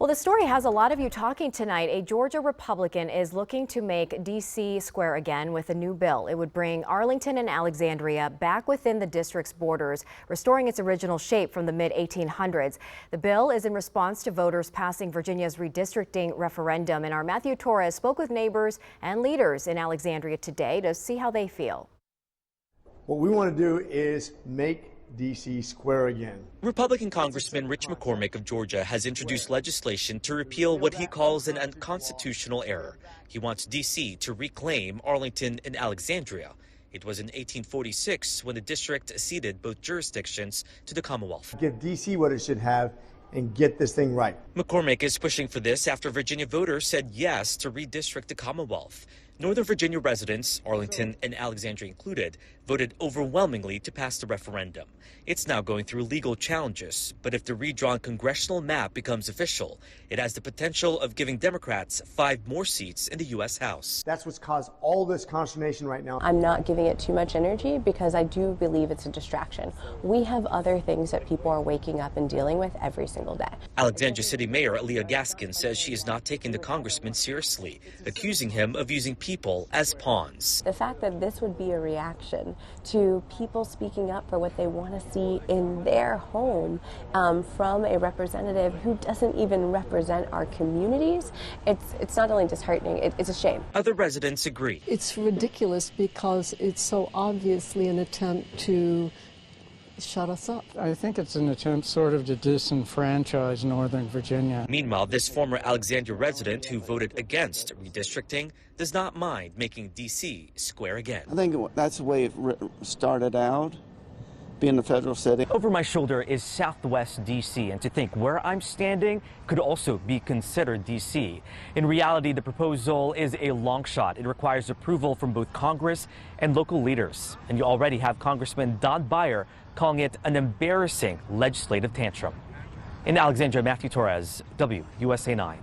Well, the story has a lot of you talking tonight. A Georgia Republican is looking to make D.C. square again with a new bill. It would bring Arlington and Alexandria back within the district's borders, restoring its original shape from the mid-1800s. The bill is in response to voters passing Virginia's redistricting referendum, and our Matthew Torres spoke with neighbors and leaders in Alexandria today to see how they feel. What we want to do is make D.C. square again. Republican Congressman Rich McCormick of Georgia has introduced legislation to repeal what he calls an unconstitutional error. He wants D.C. to reclaim Arlington and Alexandria. It was in 1846 when the district ceded both jurisdictions to the Commonwealth. Give D.C. what it should have and get this thing right. McCormick is pushing for this after Virginia voters said yes to redistrict the Commonwealth. Northern Virginia residents, Arlington and Alexandria included, voted overwhelmingly to pass the referendum. It's now going through legal challenges, but if the redrawn congressional map becomes official, it has the potential of giving Democrats 5 more seats in the U.S. House. That's what's caused all this consternation right now. I'm not giving it too much energy because I do believe it's a distraction. We have other things that people are waking up and dealing with every single day. Alexandria City Mayor Leah Gaskin says she is not taking the congressman seriously, accusing him of using people as pawns. The fact that this would be a reaction to people speaking up for what they want to see in their home from a representative who doesn't even represent our communities, it's not only disheartening, it's a shame. Other residents agree. It's ridiculous because it's so obviously an attempt to shut us up. I think it's an attempt sort of to disenfranchise Northern Virginia. Meanwhile, this former Alexandria resident who voted against redistricting does not mind making D.C. square again. I think that's the way it started out, being the federal city. Over my shoulder is Southwest D.C., and to think where I'm standing could also be considered D.C. In reality, the proposal is a long shot. It requires approval from both Congress and local leaders. And you already have Congressman Don Beyer calling it an embarrassing legislative tantrum. In Alexandria, Matthew Torres, WUSA 9.